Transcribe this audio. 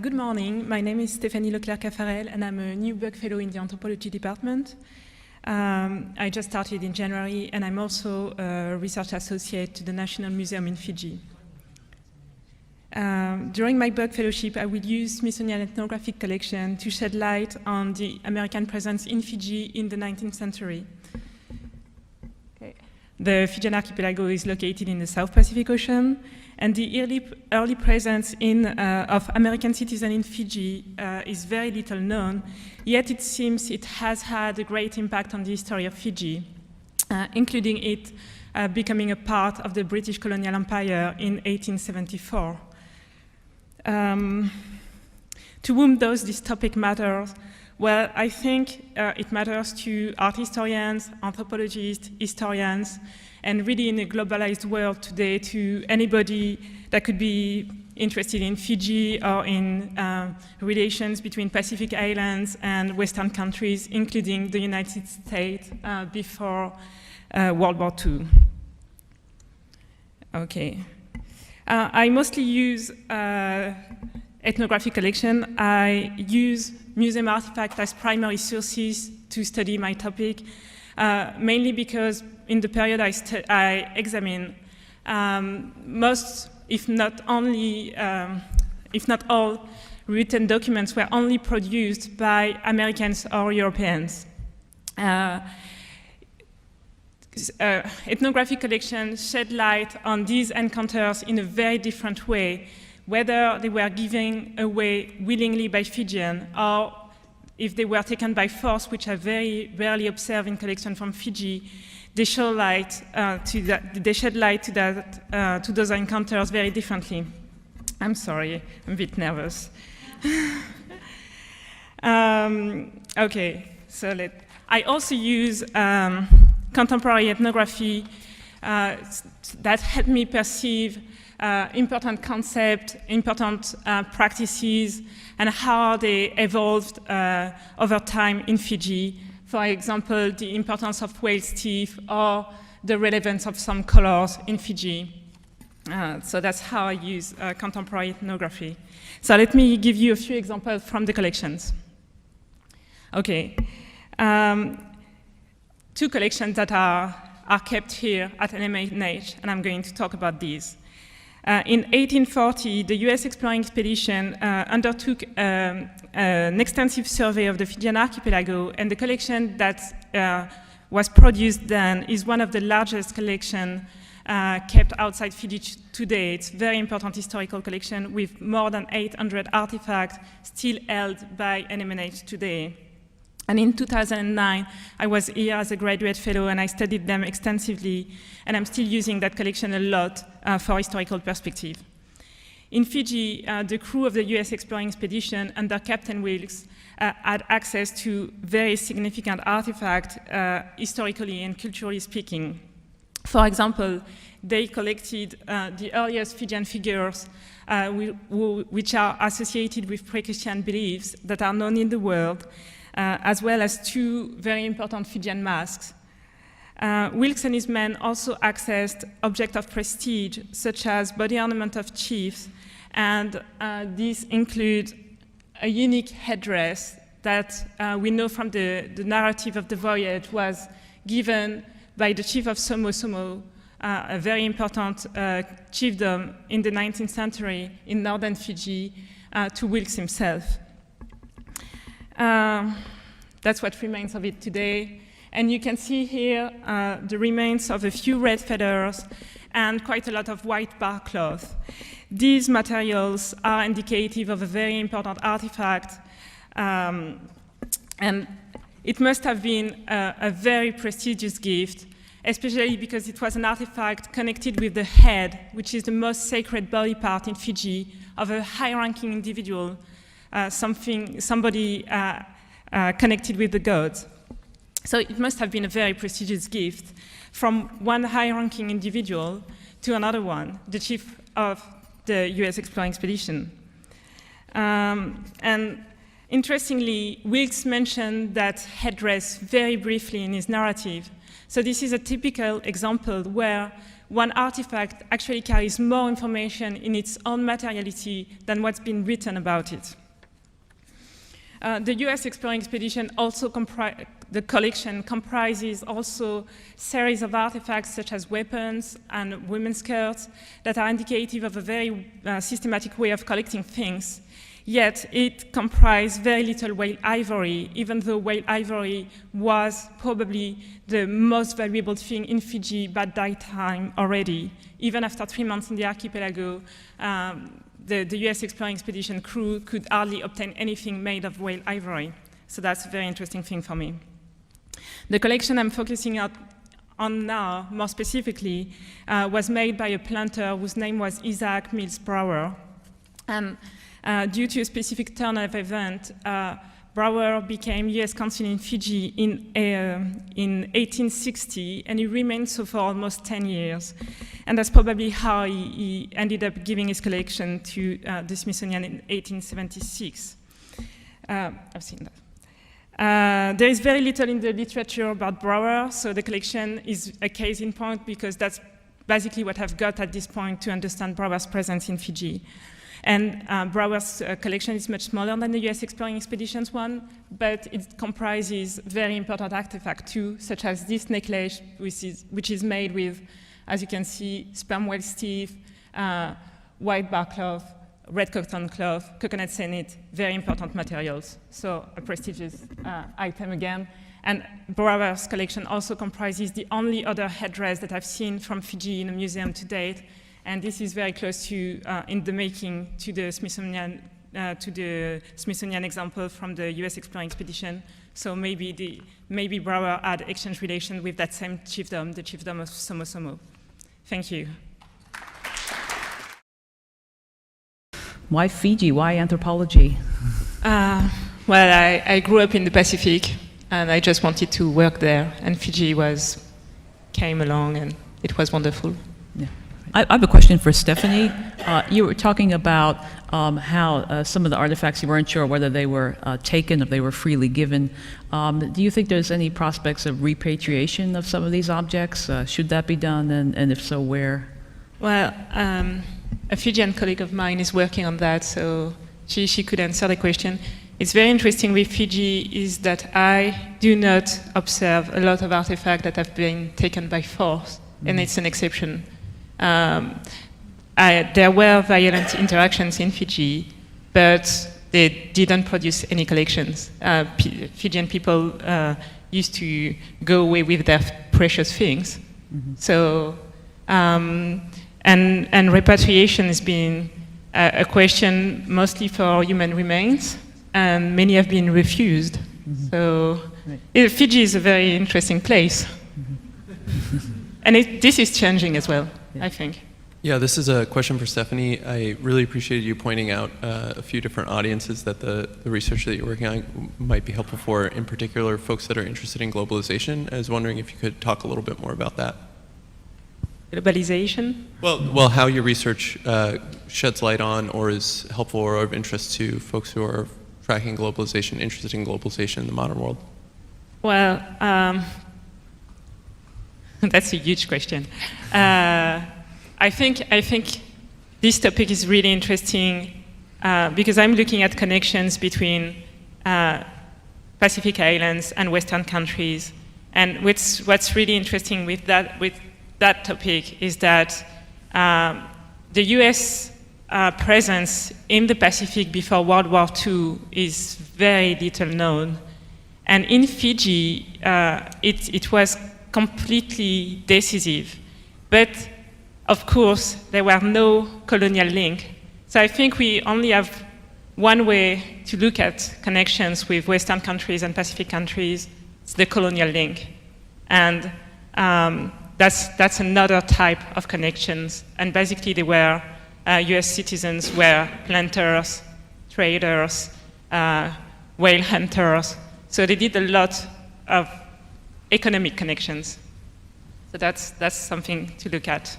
Good morning, my name is Stéphanie Leclerc-Caffarel and I'm a new Buck Fellow in the Anthropology department. I just started in January and I'm also a research associate to the National Museum in Fiji. During my Buck Fellowship, I will use Smithsonian Ethnographic collection to shed light on the American presence in Fiji in the 19th century. The Fijian archipelago is located in the South Pacific Ocean, and the early presence of American citizens in Fiji is very little known, yet it seems it has had a great impact on the history of Fiji, including it becoming a part of the British colonial empire in 1874. To whom does this topic matter? Well, I think it matters to art historians, anthropologists, historians, and really in a globalized world today to anybody that could be interested in Fiji or in relations between Pacific Islands and Western countries, including the United States before World War II. Okay. I mostly use ethnographic collection. I use museum artifacts as primary sources to study my topic, mainly because in the period I examine, most, if not all, written documents were only produced by Americans or Europeans. Ethnographic collections shed light on these encounters in a very different way, whether they were given away willingly by Fijians or if they were taken by force, which I very rarely observe in collection from Fiji. They shed light to those encounters very differently. I'm sorry, I'm a bit nervous. Okay, so I also use contemporary ethnography that helped me perceive important concepts, important practices, and how they evolved over time in Fiji. For example, the importance of whale's teeth or the relevance of some colors in Fiji. So that's how I use contemporary ethnography. So let me give you a few examples from the collections. Okay. Two collections that are kept here at NMNH, and I'm going to talk about these. In 1840, the US exploring expedition undertook an extensive survey of the Fijian archipelago, and the collection that was produced then is one of the largest collections kept outside Fiji today. It's a very important historical collection with more than 800 artifacts still held by NMNH today. And in 2009, I was here as a graduate fellow and I studied them extensively, and I'm still using that collection a lot for historical perspective. In Fiji, the crew of the US exploring expedition under Captain Wilkes had access to very significant artifacts, historically and culturally speaking. For example, they collected the earliest Fijian figures which are associated with pre-Christian beliefs that are known in the world, as well as two very important Fijian masks. Wilkes and his men also accessed objects of prestige, such as body ornament of chiefs, and these include a unique headdress that we know from the narrative of the voyage was given by the chief of Somosomo, a very important chiefdom in the 19th century in northern Fiji, to Wilkes himself. That's what remains of it today. And you can see here the remains of a few red feathers and quite a lot of white bar cloth. These materials are indicative of a very important artifact, and it must have been a very prestigious gift, especially because it was an artifact connected with the head, which is the most sacred body part in Fiji of a high-ranking individual, somebody connected with the gods. So it must have been a very prestigious gift from one high-ranking individual to another one, the chief of the US exploring expedition. And interestingly, Wilkes mentioned that headdress very briefly in his narrative, So this is a typical example where one artifact actually carries more information in its own materiality than what's been written about it. The US exploring expedition also the collection comprises also series of artifacts such as weapons and women's skirts that are indicative of a very systematic way of collecting things. Yet it comprised very little whale ivory, even though whale ivory was probably the most valuable thing in Fiji by that time already. Even after 3 months in the archipelago, the US exploring expedition crew could hardly obtain anything made of whale ivory. So that's a very interesting thing for me. The collection I'm focusing on now, more specifically, was made by a planter whose name was Isaac Mills Brower. And due to a specific turn of event, Brower became US consul in Fiji in 1860, and he remained so for almost 10 years. And that's probably how he ended up giving his collection to the Smithsonian in 1876. I've seen that. There is very little in the literature about Brower, so the collection is a case in point because that's basically what I've got at this point to understand Brower's presence in Fiji. And Brower's collection is much smaller than the US exploring expeditions one, but it comprises very important artifacts too, such as this necklace, which is made with, as you can see, sperm whale teeth, white bar cloth, red cotton cloth, coconut sennit, very important materials. So a prestigious item again. And Brower's collection also comprises the only other headdress that I've seen from Fiji in a museum to date. And this is very close to, in the making, to the Smithsonian example from the US exploring expedition. So maybe Brower had exchange relations with that same chiefdom, the chiefdom of Somosomo. Thank you. Why Fiji? Why anthropology? Well, I grew up in the Pacific, and I just wanted to work there. And Fiji came along, and it was wonderful. Yeah. I have a question for Stéphanie. You were talking about how some of the artifacts you weren't sure whether they were taken, if they were freely given. Do you think there's any prospects of repatriation of some of these objects? Should that be done, and if so, where? Well, a Fijian colleague of mine is working on that, so she could answer the question. It's very interesting with Fiji is that I do not observe a lot of artifacts that have been taken by force, and it's an exception. There were violent interactions in Fiji, but they didn't produce any collections. Fijian people used to go away with their precious things. So, and repatriation has been a question mostly for human remains, and many have been refused. So, Fiji is a very interesting place. And this is changing as well, I think. Yeah, this is a question for Stéphanie. I really appreciated you pointing out a few different audiences that the research that you're working on might be helpful for, in particular folks that are interested in globalization. I was wondering if you could talk a little bit more about that. Globalization? Well, how your research sheds light on or is helpful or of interest to folks who are tracking globalization, interested in globalization in the modern world. Well, that's a huge question. I think this topic is really interesting because I'm looking at connections between Pacific Islands and Western countries. And what's really interesting with that topic is that the US presence in the Pacific before World War II is very little known. And in Fiji, it was completely decisive. But of course, there were no colonial link. So I think we only have one way to look at connections with Western countries and Pacific countries. It's the colonial link. And that's another type of connections. And basically, they were US citizens were planters, traders, whale hunters. So they did a lot of economic connections. So that's something to look at.